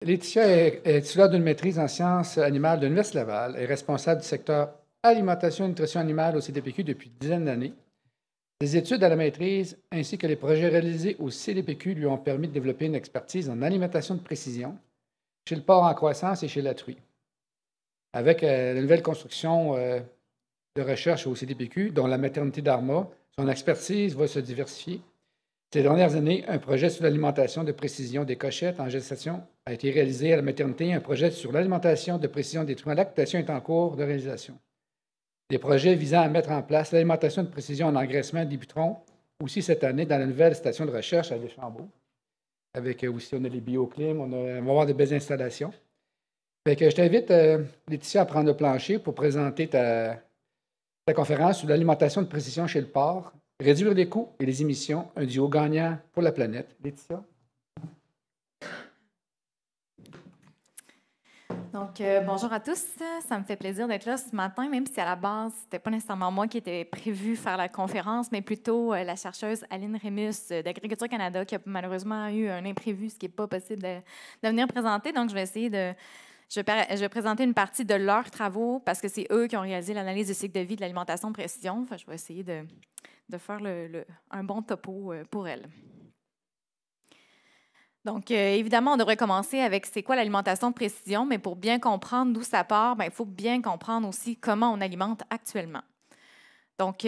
Laetitia est titulaire d'une maîtrise en sciences animales de l'Université Laval et responsable du secteur alimentation et nutrition animale au CDPQ depuis une dizaine d'années. Les études à la maîtrise ainsi que les projets réalisés au CDPQ lui ont permis de développer une expertise en alimentation de précision chez le porc en croissance et chez la truie. Avec la nouvelle construction de recherche au CDPQ, dont la maternité d'Arma, son expertise va se diversifier. Ces dernières années, un projet sur l'alimentation de précision des cochettes en gestation a été réalisé à la maternité. Un projet sur l'alimentation de précision des truies en lactation est en cours de réalisation. Des projets visant à mettre en place l'alimentation de précision en engraissement débuteront aussi cette année dans la nouvelle station de recherche à Deschambault. Avec aussi, on a les bioclims, on va avoir de belles installations. Fait que je t'invite, Laetitia, à prendre le plancher pour présenter ta conférence sur l'alimentation de précision chez le porc, réduire les coûts et les émissions, un duo gagnant pour la planète. Laetitia? Donc, bonjour à tous. Ça me fait plaisir d'être là ce matin, même si à la base, ce n'était pas nécessairement moi qui était prévu faire la conférence, mais plutôt la chercheuse Aline Rémus d'Agriculture Canada qui a malheureusement eu un imprévu, ce qui n'est pas possible de venir présenter. Donc, je vais essayer de... Je vais présenter une partie de leurs travaux parce que c'est eux qui ont réalisé l'analyse du cycle de vie de l'alimentation de précision. Enfin, je vais essayer de faire un bon topo pour elles. Donc, évidemment, on devrait commencer avec c'est quoi l'alimentation de précision, mais pour bien comprendre d'où ça part, il faut bien comprendre aussi comment on alimente actuellement. Donc,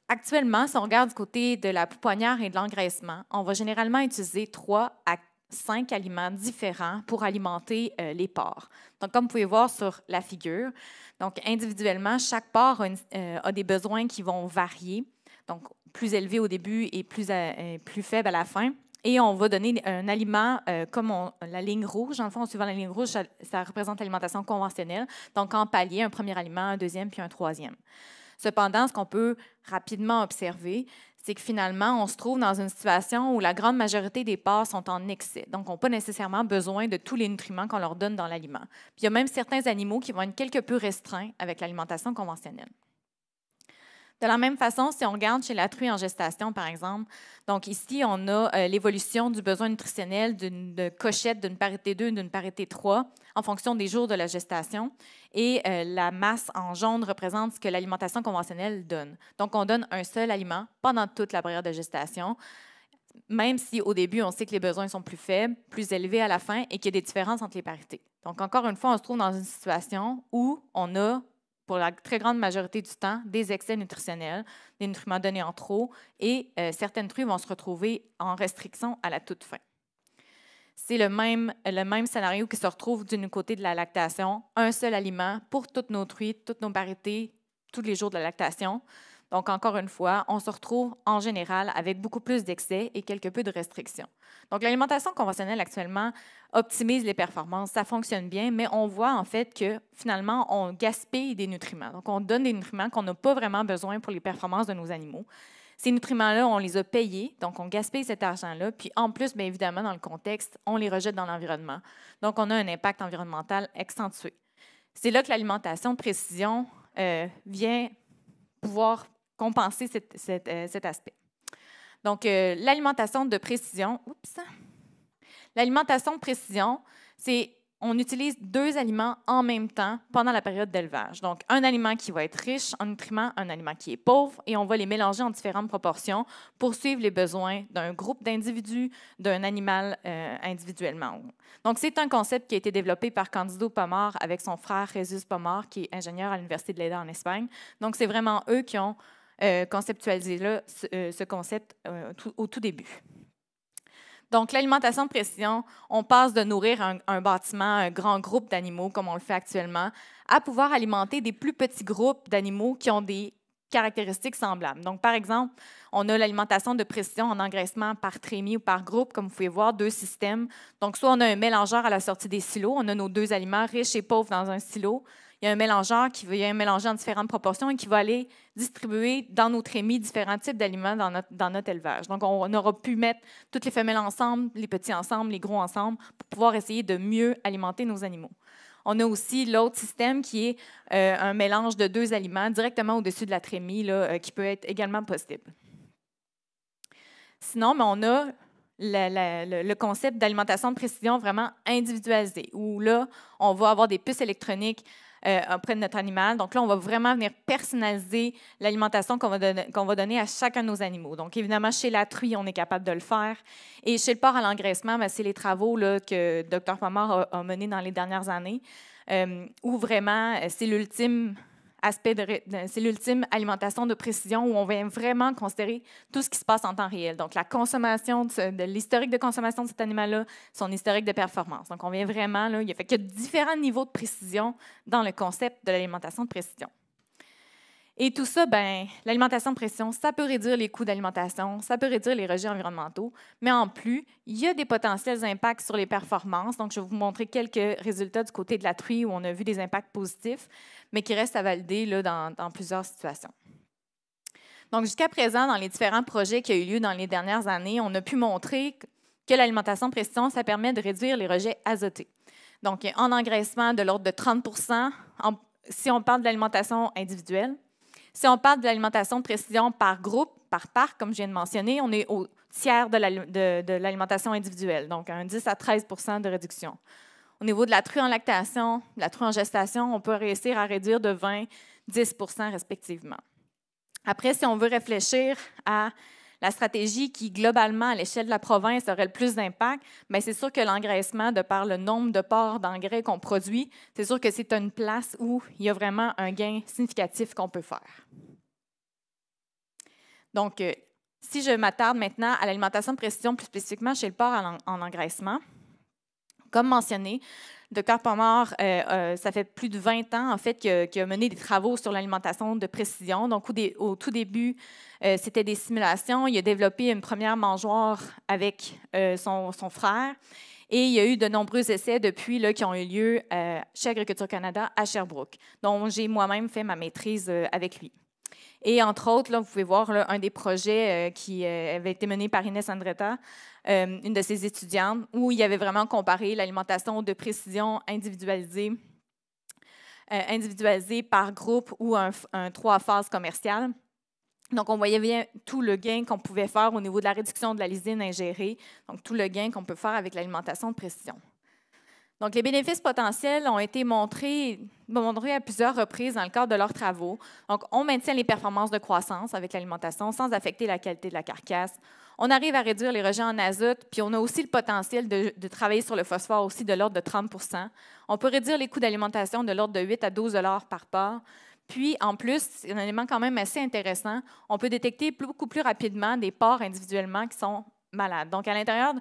actuellement, si on regarde du côté de la pouponnière et de l'engraissement, on va généralement utiliser 3 à 5 aliments différents pour alimenter les porcs. Donc, comme vous pouvez voir sur la figure, donc individuellement, chaque porc a des besoins qui vont varier, donc plus élevés au début et plus faibles à la fin. Et on va donner un aliment comme la ligne rouge. En fond, en suivant la ligne rouge, ça représente l'alimentation conventionnelle. Donc, en palier, un premier aliment, un deuxième, puis un troisième. Cependant, ce qu'on peut rapidement observer, c'est que finalement, on se trouve dans une situation où la grande majorité des porcs sont en excès. Donc, n'ont pas nécessairement besoin de tous les nutriments qu'on leur donne dans l'aliment. Puis, il y a même certains animaux qui vont être quelque peu restreints avec l'alimentation conventionnelle. De la même façon, si on regarde chez la truie en gestation, par exemple, donc ici, on a l'évolution du besoin nutritionnel d'une cochette, d'une parité 2, d'une parité 3, en fonction des jours de la gestation. Et la masse en jaune représente ce que l'alimentation conventionnelle donne. Donc, on donne un seul aliment pendant toute la période de gestation, même si au début, on sait que les besoins sont plus faibles, plus élevés à la fin et qu'il y a des différences entre les parités. Donc, encore une fois, on se trouve dans une situation où on a pour la très grande majorité du temps, des excès nutritionnels, des nutriments donnés en trop, et certaines truies vont se retrouver en restriction à la toute fin. C'est le même scénario qui se retrouve du côté de la lactation, un seul aliment pour toutes nos truies, toutes nos parités, tous les jours de la lactation. Donc, encore une fois, on se retrouve en général avec beaucoup plus d'excès et quelque peu de restrictions. Donc, l'alimentation conventionnelle actuellement optimise les performances, ça fonctionne bien, mais on voit en fait que finalement, on gaspille des nutriments. Donc, on donne des nutriments qu'on n'a pas vraiment besoin pour les performances de nos animaux. Ces nutriments-là, on les a payés, donc on gaspille cet argent-là. Puis en plus, bien évidemment, dans le contexte, on les rejette dans l'environnement. Donc, on a un impact environnemental accentué. C'est là que l'alimentation de précision vient pouvoir compenser cet aspect. Donc, l'alimentation de précision, l'alimentation de précision, c'est on utilise 2 aliments en même temps pendant la période d'élevage. Donc, un aliment qui va être riche en nutriments, un aliment qui est pauvre, et on va les mélanger en différentes proportions pour suivre les besoins d'un groupe d'individus, d'un animal individuellement. Donc, c'est un concept qui a été développé par Cândido Pomar avec son frère Jesús Pomar, qui est ingénieur à l'Université de Lleida en Espagne. Donc, c'est vraiment eux qui ont conceptualisé là, ce concept au tout début. Donc, l'alimentation de précision, on passe de nourrir un bâtiment, un grand groupe d'animaux, comme on le fait actuellement, à pouvoir alimenter des plus petits groupes d'animaux qui ont des caractéristiques semblables. Donc, par exemple, on a l'alimentation de précision en engraissement par trémie ou par groupe, comme vous pouvez voir, 2 systèmes. Donc, soit on a un mélangeur à la sortie des silos, on a nos 2 aliments riches et pauvres dans un silo. Il y a un mélangeur qui vient mélanger en différentes proportions et qui va aller distribuer dans nos trémies différents types d'aliments dans notre élevage. Donc, on aura pu mettre toutes les femelles ensemble, les petits ensemble, les gros ensemble, pour pouvoir essayer de mieux alimenter nos animaux. On a aussi l'autre système qui est un mélange de 2 aliments directement au-dessus de la trémie, là, qui peut être également possible. Sinon, on a le concept d'alimentation de précision vraiment individualisée, où là, on va avoir des puces électroniques auprès de notre animal. Donc là, on va vraiment venir personnaliser l'alimentation qu'on va donner à chacun de nos animaux. Donc évidemment, chez la truie, on est capable de le faire. Et chez le porc à l'engraissement, c'est les travaux là, que Dr. Pomar a menés dans les dernières années, où vraiment, c'est l'ultime c'est l'ultime alimentation de précision où on vient vraiment considérer tout ce qui se passe en temps réel. Donc, la consommation, de l'historique de consommation de cet animal-là, son historique de performance. Donc, on vient vraiment, là, il y a fait que différents niveaux de précision dans le concept de l'alimentation de précision. Et tout ça, l'alimentation de précision, ça peut réduire les coûts d'alimentation, ça peut réduire les rejets environnementaux, mais en plus, il y a des potentiels impacts sur les performances. Donc, je vais vous montrer quelques résultats du côté de la truie où on a vu des impacts positifs, mais qui restent à valider là, dans plusieurs situations. Donc, jusqu'à présent, dans les différents projets qui ont eu lieu dans les dernières années, on a pu montrer que l'alimentation de précision, ça permet de réduire les rejets azotés. Donc, en engraissement de l'ordre de 30 si on parle de l'alimentation individuelle. Si on parle de l'alimentation de précision par groupe, par parc, comme je viens de mentionner, on est au tiers de l'alimentation individuelle, donc un 10 à 13 de réduction. Au niveau de la truie en lactation, de la truie en gestation, on peut réussir à réduire de 20 10 respectivement. Après, si on veut réfléchir à la stratégie qui, globalement, à l'échelle de la province, aurait le plus d'impact, c'est sûr que l'engraissement, de par le nombre de porcs d'engrais qu'on produit, c'est sûr que c'est une place où il y a vraiment un gain significatif qu'on peut faire. Donc, si je m'attarde maintenant à l'alimentation de précision, plus spécifiquement chez le porc en engraissement, comme mentionné, Dr. Pomar, ça fait plus de 20 ans en fait qu'il a mené des travaux sur l'alimentation de précision. Donc, au tout début, c'était des simulations. Il a développé une première mangeoire avec son frère. Et il y a eu de nombreux essais depuis là, qui ont eu lieu chez Agriculture Canada à Sherbrooke, dont j'ai moi-même fait ma maîtrise avec lui. Et entre autres, là, vous pouvez voir là, un des projets qui avait été mené par Inès Andretta, une de ses étudiantes, où il y avait vraiment comparé l'alimentation de précision individualisée par groupe ou un 3 phases commercial. Donc, on voyait bien tout le gain qu'on pouvait faire au niveau de la réduction de la lysine ingérée, donc tout le gain qu'on peut faire avec l'alimentation de précision. Donc, les bénéfices potentiels ont été montrés à plusieurs reprises dans le cadre de leurs travaux. Donc, on maintient les performances de croissance avec l'alimentation sans affecter la qualité de la carcasse. On arrive à réduire les rejets en azote, puis on a aussi le potentiel de travailler sur le phosphore aussi de l'ordre de 30 %. On peut réduire les coûts d'alimentation de l'ordre de 8 à 12 $ par porc. Puis, en plus, c'est un élément quand même assez intéressant, on peut détecter beaucoup plus rapidement des porcs individuellement qui sont malades. Donc, à l'intérieur,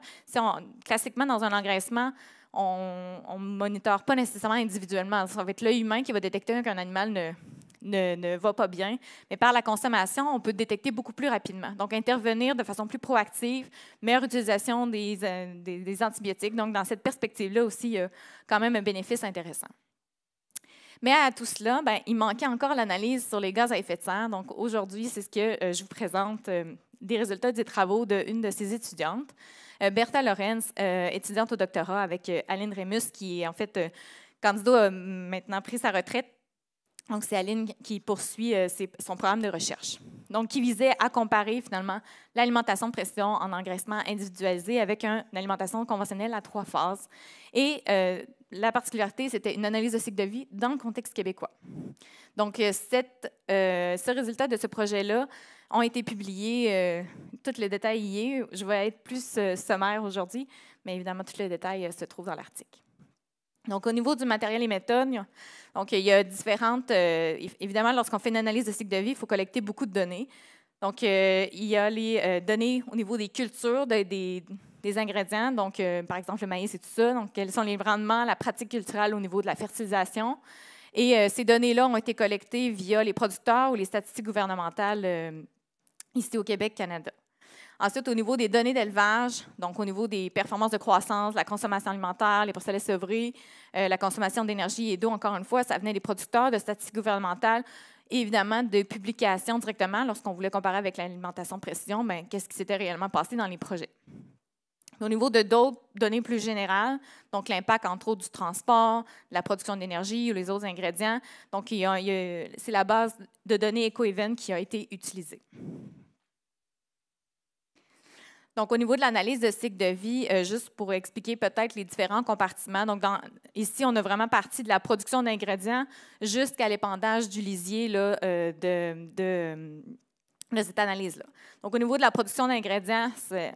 classiquement, dans un engraissement, on ne monitore pas nécessairement individuellement. Ça va être l'œil humain qui va détecter qu'un animal ne va pas bien. Mais par la consommation, on peut détecter beaucoup plus rapidement. Donc, intervenir de façon plus proactive, meilleure utilisation des antibiotiques. Donc, dans cette perspective-là aussi, il y a quand même un bénéfice intéressant. Mais à tout cela, il manquait encore l'analyse sur les gaz à effet de serre. Donc, aujourd'hui, c'est ce que je vous présente, des résultats des travaux d'une de ses étudiantes. Bertha Lorenz, étudiante au doctorat avec Aline Remus, qui est en fait, candidat a maintenant pris sa retraite. Donc, c'est Aline qui poursuit son programme de recherche. Donc, qui visait à comparer finalement l'alimentation de précision en engraissement individualisé avec une alimentation conventionnelle à 3 phases. Et la particularité, c'était une analyse de cycle de vie dans le contexte québécois. Donc, ce résultat de ce projet-là ont été publiés, tous les détails y sont. Je vais être plus sommaire aujourd'hui, mais évidemment, tous les détails se trouvent dans l'article. Donc, au niveau du matériel et méthodes, donc, il y a différentes... évidemment, lorsqu'on fait une analyse de cycle de vie, il faut collecter beaucoup de données. Donc, il y a les données au niveau des cultures, des ingrédients, donc par exemple le maïs et tout ça. Donc, quels sont les rendements, la pratique culturelle au niveau de la fertilisation. Et ces données-là ont été collectées via les producteurs ou les statistiques gouvernementales ici au Québec, Canada. Ensuite, au niveau des données d'élevage, donc au niveau des performances de croissance, la consommation alimentaire, les porcelets sevrés, la consommation d'énergie et d'eau, encore une fois, ça venait des producteurs, de statistiques gouvernementales et évidemment de publications directement lorsqu'on voulait comparer avec l'alimentation de précision, qu'est-ce qui s'était réellement passé dans les projets. Au niveau de d'autres données plus générales, donc l'impact entre autres du transport, la production d'énergie ou les autres ingrédients, donc c'est la base de données EcoEvent qui a été utilisée. Donc, au niveau de l'analyse de cycle de vie, juste pour expliquer peut-être les différents compartiments. Donc, ici, on a vraiment parti de la production d'ingrédients jusqu'à l'épandage du lisier là, de cette analyse-là. Donc, au niveau de la production d'ingrédients,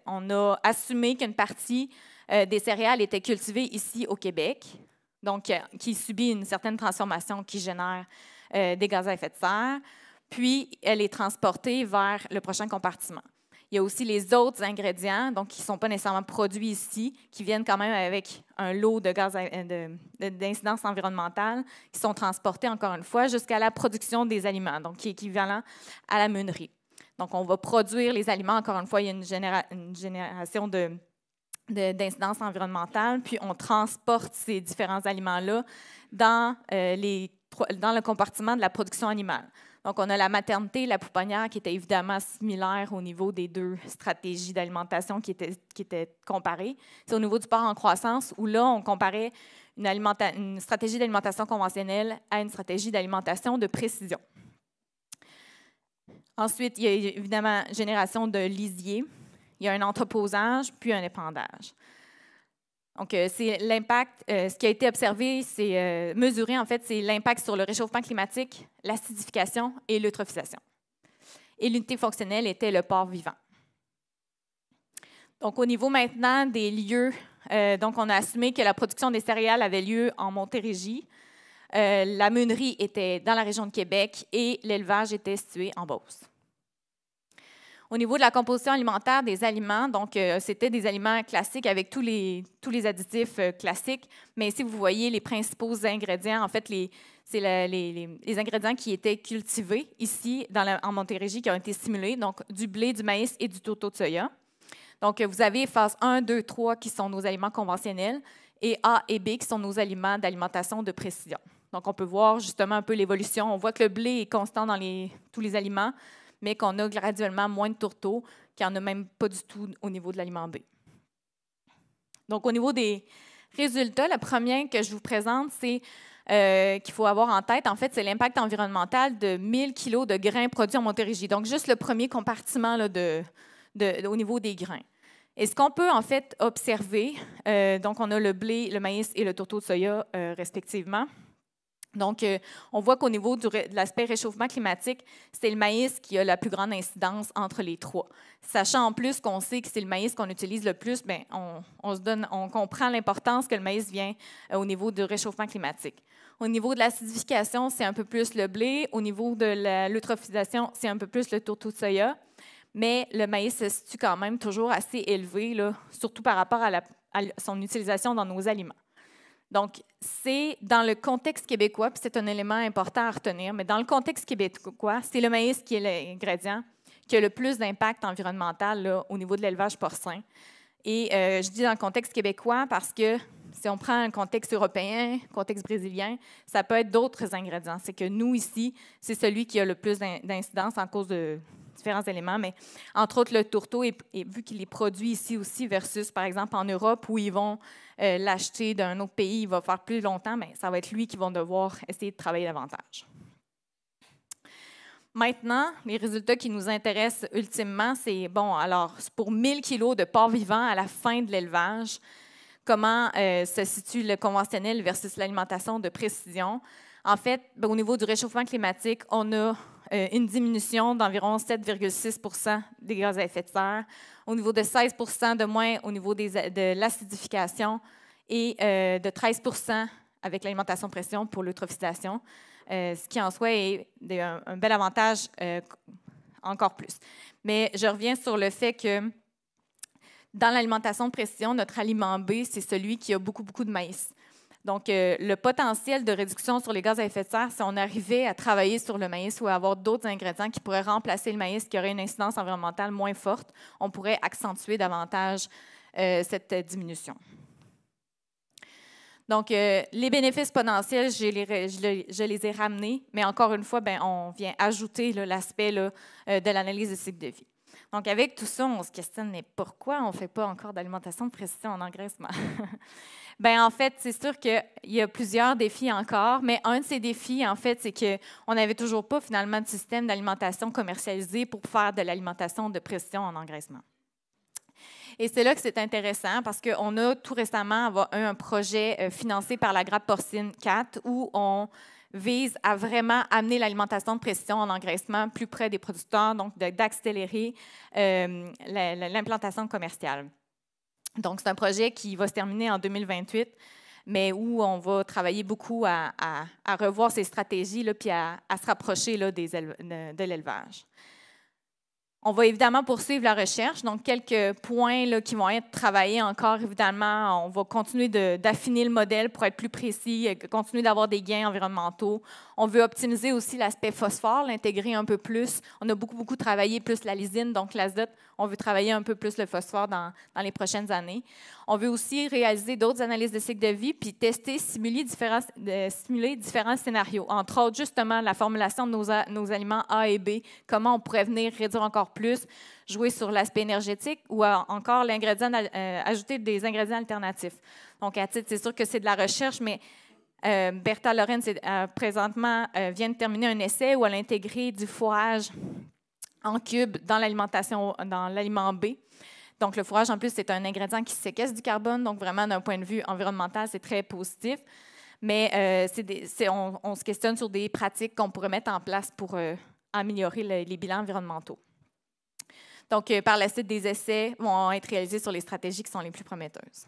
on a assumé qu'une partie des céréales était cultivée ici au Québec, donc qui subit une certaine transformation qui génère des gaz à effet de serre, puis elle est transportée vers le prochain compartiment. Il y a aussi les autres ingrédients, donc qui ne sont pas nécessairement produits ici, qui viennent quand même avec un lot de gaz d'incidence environnementale, qui sont transportés, encore une fois, jusqu'à la production des aliments, donc qui est équivalent à la meunerie. Donc, on va produire les aliments, encore une fois, il y a une génération d'incidence environnementale, puis on transporte ces différents aliments-là dans le compartiment de la production animale. Donc, on a la maternité et la pouponnière qui étaient évidemment similaires au niveau des deux stratégies d'alimentation qui étaient comparées. C'est au niveau du porc en croissance où là, on comparait une stratégie d'alimentation conventionnelle à une stratégie d'alimentation de précision. Ensuite, il y a évidemment génération de lisier. Il y a un entreposage, puis un épandage. Donc, c'est l'impact, ce qui a été observé, c'est mesuré, en fait, c'est l'impact sur le réchauffement climatique, l'acidification et l'eutrophisation. Et l'unité fonctionnelle était le porc vivant. Donc, au niveau maintenant des lieux, donc on a assumé que la production des céréales avait lieu en Montérégie, la meunerie était dans la région de Québec et l'élevage était situé en Beauce. Au niveau de la composition alimentaire des aliments, donc c'était des aliments classiques avec tous les additifs classiques, mais ici, vous voyez les principaux ingrédients. En fait, c'est les ingrédients qui étaient cultivés ici en Montérégie, qui ont été simulés, donc du blé, du maïs et du tourteau de soya. Donc, vous avez phase 1, 2, 3 qui sont nos aliments conventionnels et A et B qui sont nos aliments d'alimentation de précision. Donc, on peut voir justement un peu l'évolution. On voit que le blé est constant dans tous les aliments, mais qu'on a graduellement moins de tourteaux, qu'il n'y en a même pas du tout au niveau de l'aliment B. Donc, au niveau des résultats, le premier que je vous présente, c'est qu'il faut avoir en tête, en fait, c'est l'impact environnemental de 1000 kg de grains produits en Montérégie. Donc, juste le premier compartiment là, au niveau des grains. Et ce qu'on peut, en fait, observer, donc on a le blé, le maïs et le tourteau de soya, respectivement. Donc, on voit qu'au niveau de l'aspect réchauffement climatique, c'est le maïs qui a la plus grande incidence entre les trois. Sachant en plus qu'on sait que c'est le maïs qu'on utilise le plus, bien, on comprend l'importance que le maïs vient au niveau du réchauffement climatique. Au niveau de l'acidification, c'est un peu plus le blé. Au niveau de l'eutrophisation, c'est un peu plus le tourteau de soya. Mais le maïs se situe quand même toujours assez élevé, là, surtout par rapport à son utilisation dans nos aliments. Donc, c'est dans le contexte québécois, puis c'est un élément important à retenir, mais dans le contexte québécois, c'est le maïs qui est l'ingrédient qui a le plus d'impact environnemental là, au niveau de l'élevage porcin. Et je dis dans le contexte québécois parce que si on prend un contexte européen, contexte brésilien, ça peut être d'autres ingrédients. C'est que nous, ici, c'est celui qui a le plus d'incidence en cause de différents éléments, mais entre autres le tourteau, et vu qu'il est produit ici aussi versus, par exemple, en Europe, où ils vont l'acheter d'un autre pays, il va faire plus longtemps, mais ça va être lui qui va devoir essayer de travailler davantage. Maintenant, les résultats qui nous intéressent ultimement, c'est, bon, alors, pour 1000 kilos de porc vivant à la fin de l'élevage, comment se situe le conventionnel versus l'alimentation de précision. En fait, au niveau du réchauffement climatique, on a une diminution d'environ 7,6 % des gaz à effet de serre, au niveau de 16 % de moins au niveau de l'acidification et de 13 % avec l'alimentation de pression pour l'eutrophisation, ce qui en soi est un bel avantage encore plus. Mais je reviens sur le fait que dans l'alimentation de précision, notre aliment B, c'est celui qui a beaucoup de maïs. Donc, le potentiel de réduction sur les gaz à effet de serre, si on arrivait à travailler sur le maïs ou à avoir d'autres ingrédients qui pourraient remplacer le maïs, qui auraient une incidence environnementale moins forte, on pourrait accentuer davantage cette diminution. Donc, les bénéfices potentiels, je les ai ramenés, mais encore une fois, bien, on vient ajouter l'aspect de l'analyse de cycle de vie. Donc, avec tout ça, on se questionne, mais pourquoi on ne fait pas encore d'alimentation de précision en engraissement? Bien, en fait, c'est sûr qu'il y a plusieurs défis encore, mais un de ces défis, en fait, c'est qu'on n'avait toujours pas finalement de système d'alimentation commercialisé pour faire de l'alimentation de précision en engraissement. Et c'est là que c'est intéressant parce qu'on a tout récemment un projet financé par la grappe porcine 4 où on vise à vraiment amener l'alimentation de précision en engraissement plus près des producteurs, donc d'accélérer l'implantation commerciale. Donc, c'est un projet qui va se terminer en 2028, mais où on va travailler beaucoup à revoir ces stratégies là, puis à se rapprocher là, de l'élevage. On va évidemment poursuivre la recherche, donc quelques points là, qui vont être travaillés encore, évidemment. On va continuer d'affiner le modèle pour être plus précis, continuer d'avoir des gains environnementaux. On veut optimiser aussi l'aspect phosphore, l'intégrer un peu plus. On a beaucoup travaillé plus la lysine, donc l'azote. On veut travailler un peu plus le phosphore dans les prochaines années. On veut aussi réaliser d'autres analyses de cycle de vie, puis tester, simuler différents scénarios, entre autres justement la formulation de nos aliments A et B, comment on pourrait venir réduire encore plus, jouer sur l'aspect énergétique ou encore ajouter des ingrédients alternatifs. Donc, à titre, c'est sûr que c'est de la recherche, mais Bertha Lorenz, présentement, vient de terminer un essai où elle a intégré du fourrage en cube dans l'alimentation, dans l'aliment B. Donc, le fourrage, en plus, c'est un ingrédient qui séquestre du carbone. Donc, vraiment, d'un point de vue environnemental, c'est très positif. Mais on se questionne sur des pratiques qu'on pourrait mettre en place pour améliorer les bilans environnementaux. Donc, par la suite, des essais vont être réalisés sur les stratégies qui sont les plus prometteuses.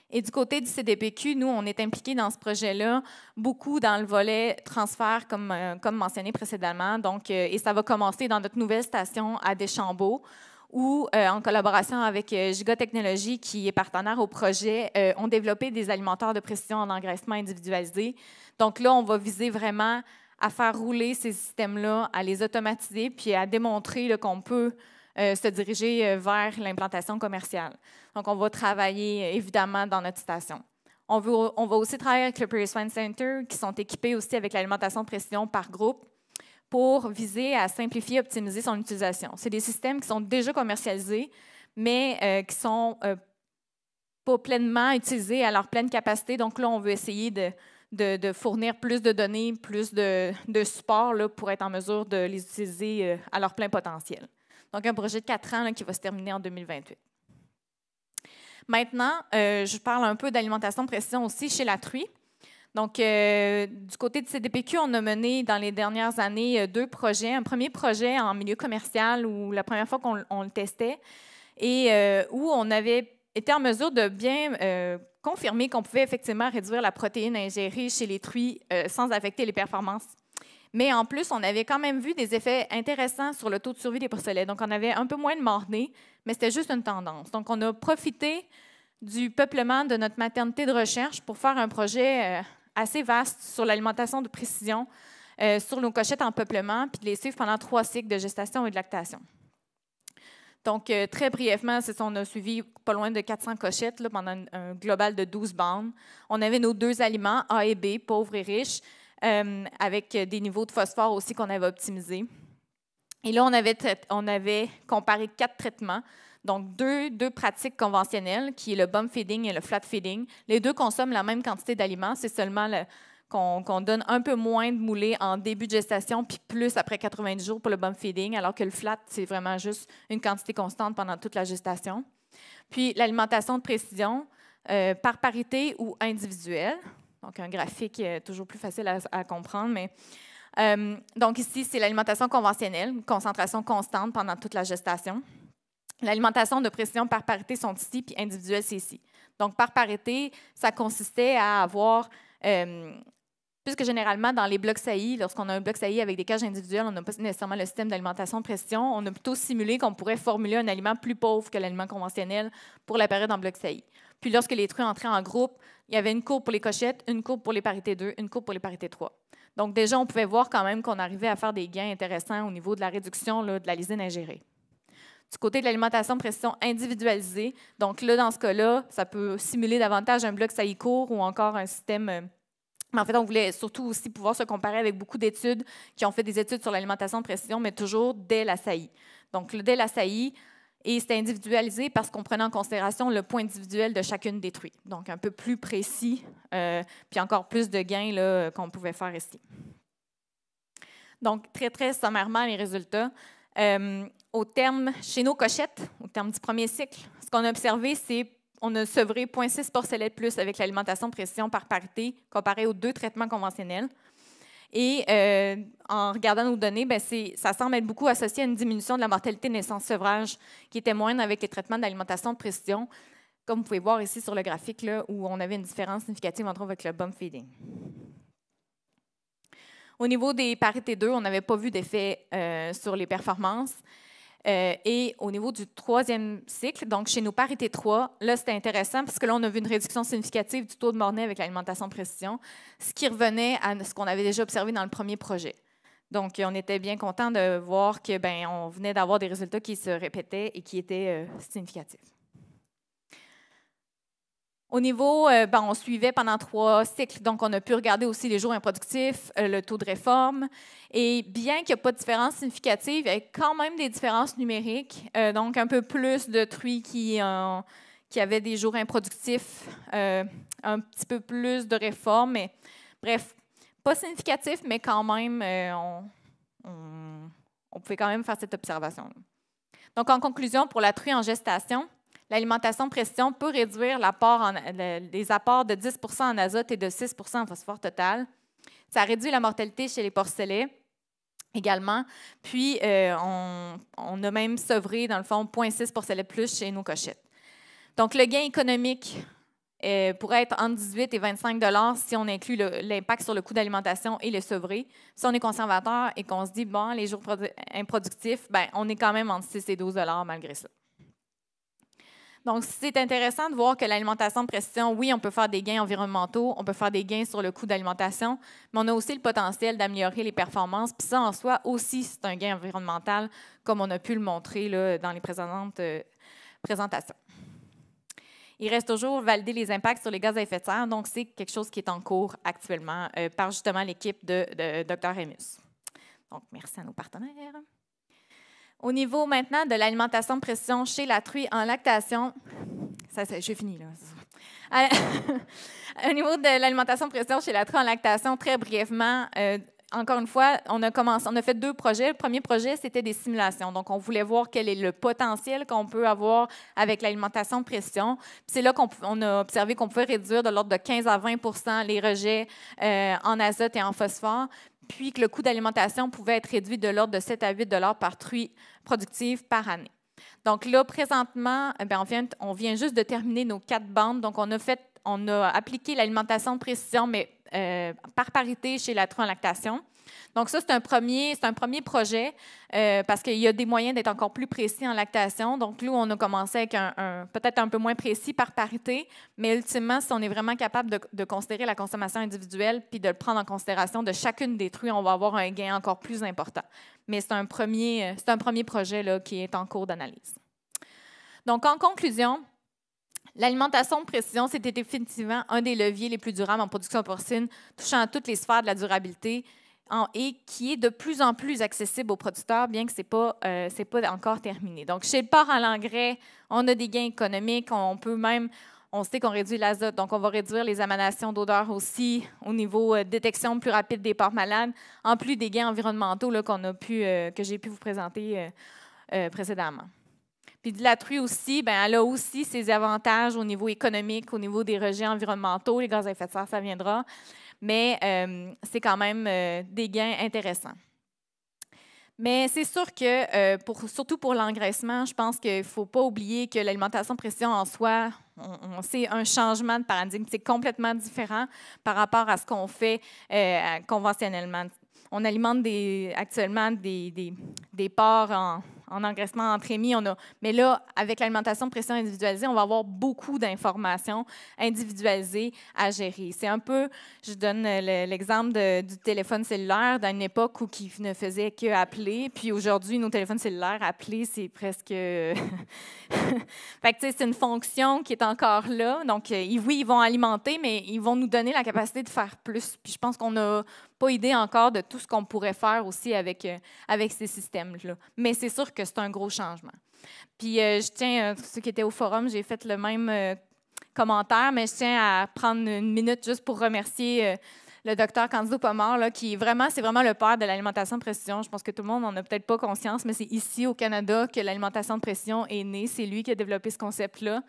Et du côté du CDPQ, nous, on est impliqués dans ce projet-là, beaucoup dans le volet transfert, comme mentionné précédemment. Donc, et ça va commencer dans notre nouvelle station à Deschambault, où, en collaboration avec Giga Technologies, qui est partenaire au projet, ont développé des alimenteurs de précision en engraissement individualisé. Donc là, on va viser vraiment à faire rouler ces systèmes-là, à les automatiser, puis à démontrer qu'on peut se diriger vers l'implantation commerciale. Donc, on va travailler évidemment dans notre station. On va aussi travailler avec le Prairie Swine Center, qui sont équipés aussi avec l'alimentation de précision par groupe, pour viser à simplifier et optimiser son utilisation. C'est des systèmes qui sont déjà commercialisés, mais qui ne sont pas pleinement utilisés à leur pleine capacité. Donc là, on veut essayer de fournir plus de données, plus de support là, pour être en mesure de les utiliser à leur plein potentiel. Donc, un projet de 4 ans là, qui va se terminer en 2028. Maintenant, je parle un peu d'alimentation de précision aussi chez la truie. Donc, du côté de CDPQ, on a mené dans les dernières années 2 projets. Un premier projet en milieu commercial, où la première fois qu'on le testait, et où on avait été en mesure de bien confirmer qu'on pouvait effectivement réduire la protéine ingérée chez les truies sans affecter les performances. Mais en plus, on avait quand même vu des effets intéressants sur le taux de survie des porcelets. Donc, on avait un peu moins de mort-nés, mais c'était juste une tendance. Donc, on a profité du peuplement de notre maternité de recherche pour faire un projet assez vaste sur l'alimentation de précision, sur nos cochettes en peuplement, puis de les suivre pendant 3 cycles de gestation et de lactation. Donc, très brièvement, on a suivi pas loin de 400 cochettes là, pendant un global de 12 bandes. On avait nos 2 aliments, A et B, pauvres et riches, avec des niveaux de phosphore aussi qu'on avait optimisés. Et là, on avait comparé 4 traitements, donc deux pratiques conventionnelles, qui est le bump feeding et le flat feeding. Les 2 consomment la même quantité d'aliments, c'est seulement qu'on donne un peu moins de moulée en début de gestation, puis plus après 90 jours pour le bump feeding, alors que le flat, c'est vraiment juste une quantité constante pendant toute la gestation. Puis l'alimentation de précision, par parité ou individuelle. Donc, un graphique toujours plus facile à comprendre. Mais, donc, ici, c'est l'alimentation conventionnelle, une concentration constante pendant toute la gestation. L'alimentation de précision par parité sont ici, puis individuelle, c'est ici. Donc, par parité, ça consistait à avoir, puisque généralement, dans les blocs saillies, lorsqu'on a un bloc sailli avec des cages individuelles, on n'a pas nécessairement le système d'alimentation de précision. On a plutôt simulé qu'on pourrait formuler un aliment plus pauvre que l'aliment conventionnel pour la période en bloc sailli. Puis lorsque les truies entraient en groupe, il y avait une courbe pour les cochettes, une courbe pour les parités 2, une courbe pour les parités 3. Donc déjà, on pouvait voir quand même qu'on arrivait à faire des gains intéressants au niveau de la réduction là, de la lysine ingérée. Du côté de l'alimentation de précision individualisée, donc là, dans ce cas-là, ça peut simuler davantage un bloc saillie court ou encore un système... Mais en fait, on voulait surtout aussi pouvoir se comparer avec beaucoup d'études qui ont fait des études sur l'alimentation de précision, mais toujours dès la saillie. Donc, dès la saillie, et c'était individualisé parce qu'on prenait en considération le point individuel de chacune des truies. Donc, un peu plus précis, puis encore plus de gains qu'on pouvait faire ici. Donc, très, très sommairement, les résultats. Chez nos cochettes, au terme du premier cycle, ce qu'on a observé, c'est qu'on a sevré 0,6 porcellets de plus avec l'alimentation précision par parité comparé aux 2 traitements conventionnels. Et en regardant nos données, ça semble être beaucoup associé à une diminution de la mortalité naissance-sevrage qui était moindre avec les traitements d'alimentation de précision, comme vous pouvez voir ici sur le graphique, là, où on avait une différence significative entre avec le bump feeding. Au niveau des parités 2, on n'avait pas vu d'effet sur les performances. Et au niveau du troisième cycle, donc chez nos parités 3, là, c'était intéressant parce que là, on a vu une réduction significative du taux de mornay avec l'alimentation précision, ce qui revenait à ce qu'on avait déjà observé dans le premier projet. Donc, on était bien content de voir que on venait d'avoir des résultats qui se répétaient et qui étaient significatifs. Au niveau, on suivait pendant 3 cycles, donc on a pu regarder aussi les jours improductifs, le taux de réforme. Et bien qu'il n'y ait pas de différence significative, il y a quand même des différences numériques, donc un peu plus de truies qui avaient des jours improductifs, un petit peu plus de réforme, mais bref, pas significatif, mais quand même, on pouvait quand même faire cette observation. Donc, en conclusion, pour la truie en gestation, l'alimentation précision peut réduire les apports de 10 en azote et de 6 en phosphore total. Ça réduit la mortalité chez les porcelets également. Puis, on a même sevré, dans le fond, 0,6 porcelets de plus chez nos cochettes. Donc, le gain économique pourrait être entre 18 et 25 $ si on inclut l'impact sur le coût d'alimentation et le sevré. Si on est conservateur et qu'on se dit, bon, les jours improductifs, on est quand même entre 6 et 12 $ malgré ça. Donc, c'est intéressant de voir que l'alimentation de précision, oui, on peut faire des gains environnementaux, on peut faire des gains sur le coût d'alimentation, mais on a aussi le potentiel d'améliorer les performances. Puis ça, en soi, aussi, c'est un gain environnemental, comme on a pu le montrer là, dans les précédentes présentations. Il reste toujours valider les impacts sur les gaz à effet de serre. Donc, c'est quelque chose qui est en cours actuellement par justement l'équipe de Dr. Remus. Donc, merci à nos partenaires. Au niveau maintenant de l'alimentation de précision chez la truie en lactation, j'ai fini là. Au niveau de l'alimentation de précision chez la truie en lactation, très brièvement, encore une fois, on a fait 2 projets. Le premier projet, c'était des simulations. Donc, on voulait voir quel est le potentiel qu'on peut avoir avec l'alimentation de précision. C'est là qu'on a observé qu'on pouvait réduire de l'ordre de 15 à 20 les rejets en azote et en phosphore, puis que le coût d'alimentation pouvait être réduit de l'ordre de 7 à 8 $ par truie productive par année. Donc là, présentement, on vient juste de terminer nos 4 bandes. Donc, on a appliqué l'alimentation de précision, mais par parité chez la truie en lactation. Donc ça, c'est un premier projet parce qu'il y a des moyens d'être encore plus précis en lactation. Donc là, on a commencé avec peut-être un peu moins précis par parité, mais ultimement, si on est vraiment capable de considérer la consommation individuelle puis de le prendre en considération de chacune des truies, on va avoir un gain encore plus important. Mais c'est un premier projet là, qui est en cours d'analyse. Donc, en conclusion, l'alimentation de précision, c'était définitivement un des leviers les plus durables en production porcine, touchant à toutes les sphères de la durabilité et qui est de plus en plus accessible aux producteurs, bien que ce n'est pas encore terminé. Donc, chez le porc à l'engrais, on a des gains économiques. On sait qu'on réduit l'azote, donc on va réduire les émanations d'odeur aussi au niveau détection plus rapide des porcs malades, en plus des gains environnementaux là, que j'ai pu vous présenter précédemment. Puis de la truie aussi, elle a aussi ses avantages au niveau économique, au niveau des rejets environnementaux. Les gaz à effet de serre, ça viendra. Mais c'est quand même des gains intéressants. Mais c'est sûr que, surtout pour l'engraissement, je pense qu'il ne faut pas oublier que l'alimentation de précision en soi, c'est un changement de paradigme. C'est complètement différent par rapport à ce qu'on fait conventionnellement. On alimente actuellement des porcs en engraissement entre émis. Mais là, avec l'alimentation de précision individualisée, on va avoir beaucoup d'informations individualisées à gérer. C'est un peu, je donne l'exemple du téléphone cellulaire d'une époque où qui ne faisait qu'appeler. Puis aujourd'hui, nos téléphones cellulaires, appeler, c'est presque... Fait que, c'est une fonction qui est encore là. Donc, oui, ils vont alimenter, mais ils vont nous donner la capacité de faire plus. Puis je pense qu'on n'a pas idée encore de tout ce qu'on pourrait faire aussi avec ces systèmes-là. Mais c'est sûr que c'est un gros changement. Puis je tiens, ceux qui étaient au forum, j'ai fait le même commentaire, mais je tiens à prendre une minute juste pour remercier le docteur Candido Pomar, là, qui c'est vraiment le père de l'alimentation de précision. Je pense que tout le monde n'en a peut-être pas conscience, mais c'est ici, au Canada, que l'alimentation de précision est née. C'est lui qui a développé ce concept-là.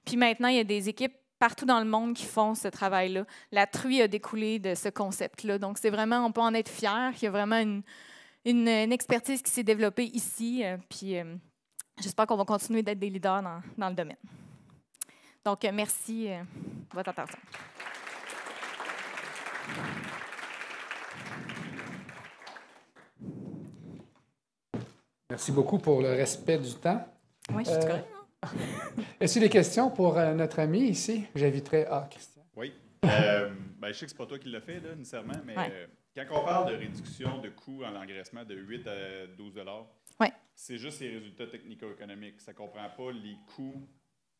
Puis maintenant, il y a des équipes partout dans le monde qui font ce travail-là. La truie a découlé de ce concept-là. Donc, c'est vraiment, on peut en être fier. Il y a vraiment une expertise qui s'est développée ici. Puis, j'espère qu'on va continuer d'être des leaders dans le domaine. Donc, merci de votre attention. Merci beaucoup pour le respect du temps. Oui, je suis correcte. Est-ce qu'il y a des questions pour notre ami ici? J'inviterai Christian. Oui. Je sais que ce n'est pas toi qui l'as fait, là, nécessairement, mais quand on parle de réduction de coûts en engraissement de 8 à 12 c'est juste les résultats technico-économiques. Ça ne comprend pas les coûts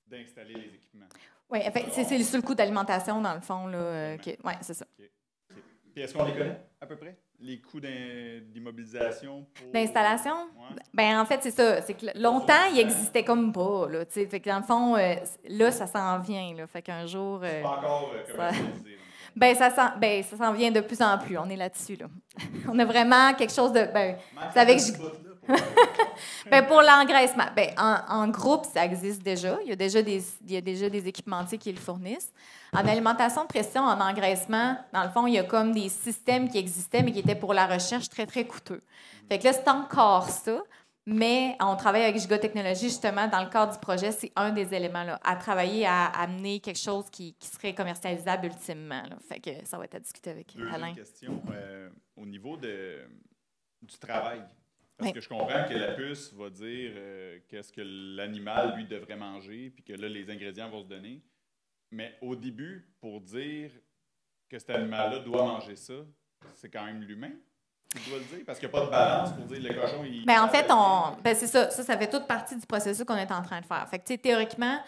d'installer les équipements. Oui, c'est le seul coût d'alimentation, dans le fond. Oui, c'est ça. Okay. Puis est-ce qu'on les connaît, à peu près? Les coûts d'immobilisation? D'installation? Ouais. Bien, en fait, c'est ça. C'est que longtemps, il n'existait comme pas. Là, fait que dans le fond, là, ça s'en vient. Là, fait qu'un jour... c'est pas encore commercialisé. Ça s'en vient de plus en plus. On est là-dessus. Là. On a vraiment quelque chose de... pour l'engraissement, en groupe, ça existe déjà. Il y a déjà des équipementiers qui le fournissent. En alimentation de pression, en engraissement, dans le fond, il y a comme des systèmes qui existaient, mais qui étaient pour la recherche très, très coûteux. Fait que là, c'est encore ça, mais on travaille avec Gigotechnologies, justement, dans le cadre du projet, c'est un des éléments, là, à travailler à amener quelque chose qui serait commercialisable ultimement. Là. Fait que ça va être à discuter avec Alain. Deuxième question, au niveau du travail. Parce que je comprends que la puce va dire qu'est-ce que l'animal, lui, devrait manger, puis que là, les ingrédients vont se donner. Mais au début, pour dire que cet animal-là doit manger ça, c'est quand même l'humain qui doit le dire? Parce qu'il n'y a pas de balance pour dire le cochon, il... En fait, c'est ça. Ça fait toute partie du processus qu'on est en train de faire. Fait que, théoriquement,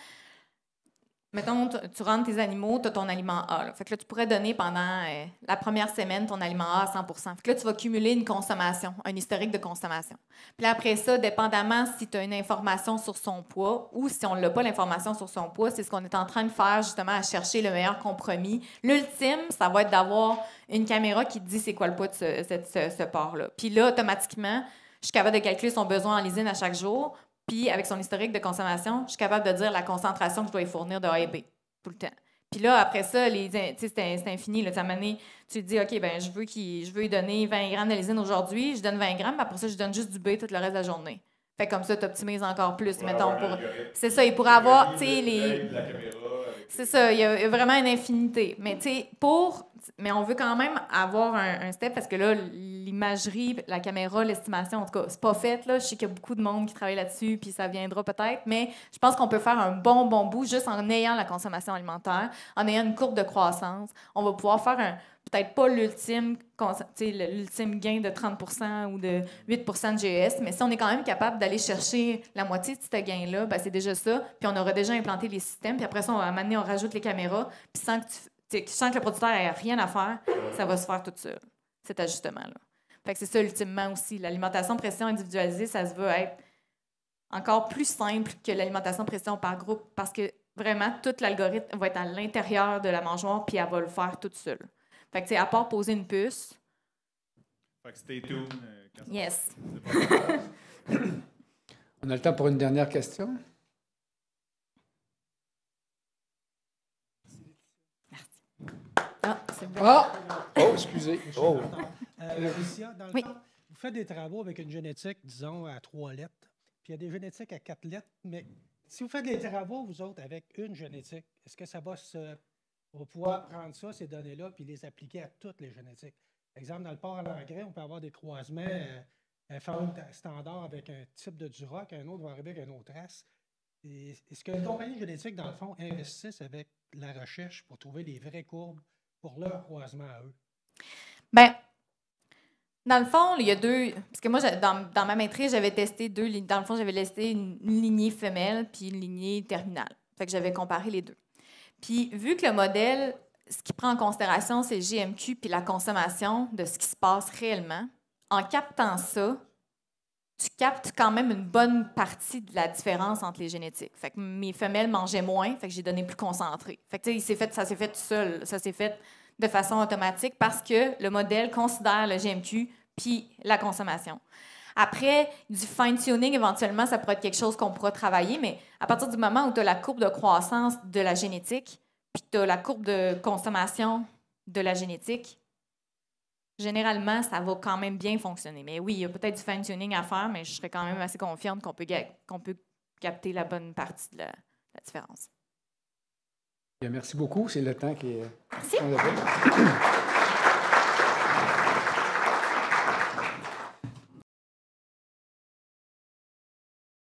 mettons, tu rentres tes animaux, tu as ton aliment A. Là. Fait que là, tu pourrais donner pendant la première semaine ton aliment A à 100 Fait que là, tu vas cumuler une consommation, un historique de consommation. Puis là, après ça, dépendamment si tu as une information sur son poids ou si on n'a pas l'information sur son poids, c'est ce qu'on est en train de faire justement à chercher le meilleur compromis. L'ultime, ça va être d'avoir une caméra qui te dit c'est quoi le poids de ce porc-là. Puis là, automatiquement, je suis capable de calculer son besoin en lysine à chaque jour. Puis, avec son historique de consommation, je suis capable de dire la concentration que je dois y fournir de A et B tout le temps. Puis là, après ça, c'est infini. Là, à un moment donné, tu te dis, OK, je veux lui donner 20 grammes de lysine aujourd'hui, je donne 20 grammes, puis après ça, je donne juste du B tout le reste de la journée. Fait comme ça, tu optimises encore plus. Mettons, c'est ça, il pourrait avoir, c'est ça, il y a vraiment une infinité. Mais mais on veut quand même avoir un step parce que là, l'imagerie, la caméra, l'estimation, en tout cas, c'est pas fait. Là. Je sais qu'il y a beaucoup de monde qui travaille là-dessus, puis ça viendra peut-être, mais je pense qu'on peut faire un bon bout juste en ayant la consommation alimentaire, en ayant une courbe de croissance. On va pouvoir faire peut-être pas l'ultime gain de 30 ou de 8 de GES, mais si on est quand même capable d'aller chercher la moitié de ce gain-là, c'est déjà ça, puis on aura déjà implanté les systèmes, puis après ça, on rajoute les caméras, puis sans que le producteur ait rien à faire, ça va se faire tout seul, cet ajustement-là. Fait que c'est ça, ultimement, aussi. L'alimentation pression individualisée, ça se veut être encore plus simple que l'alimentation pression par groupe parce que vraiment, tout l'algorithme va être à l'intérieur de la mangeoire puis elle va le faire toute seule. Fait que, à part poser une puce... Fait que stay tuned. Yes. On a le temps pour une dernière question. C'est bon. Oh, excusez. Oh. Lucia, dans le temps, vous faites des travaux avec une génétique, disons, à 3 lettres, puis il y a des génétiques à 4 lettres, mais si vous faites des travaux, vous autres, avec une génétique, est-ce que ça va on va pouvoir prendre ça, ces données-là, puis les appliquer à toutes les génétiques? Par exemple, dans le porc à l'engrais, on peut avoir des croisements faune standard avec un type de Duroc, un autre va arriver avec une autre race. Est-ce que les compagnies génétiques, dans le fond, investissent avec la recherche pour trouver les vraies courbes pour leur croisement à eux? Bien, dans le fond, il y a deux... Parce que moi, dans ma maîtrise, j'avais testé deux lignes. Dans le fond, j'avais testé une lignée femelle puis une lignée terminale. Fait que j'avais comparé les deux. Puis, vu que le modèle, ce qui prend en considération, c'est le GMQ puis la consommation de ce qui se passe réellement, en captant ça, tu captes quand même une bonne partie de la différence entre les génétiques. Fait que mes femelles mangeaient moins, fait que j'ai donné plus concentré. Fait que ça s'est fait tout seul. Ça s'est fait de façon automatique parce que le modèle considère le GMQ puis la consommation. Après, du fine-tuning, éventuellement, ça pourrait être quelque chose qu'on pourra travailler, mais à partir du moment où tu as la courbe de croissance de la génétique, puis tu as la courbe de consommation de la génétique, généralement, ça va quand même bien fonctionner. Mais oui, il y a peut-être du fine-tuning à faire, mais je serais quand même assez confiante qu'on peut capter la bonne partie de la différence. Bien, merci beaucoup. C'est le temps qui est... Merci.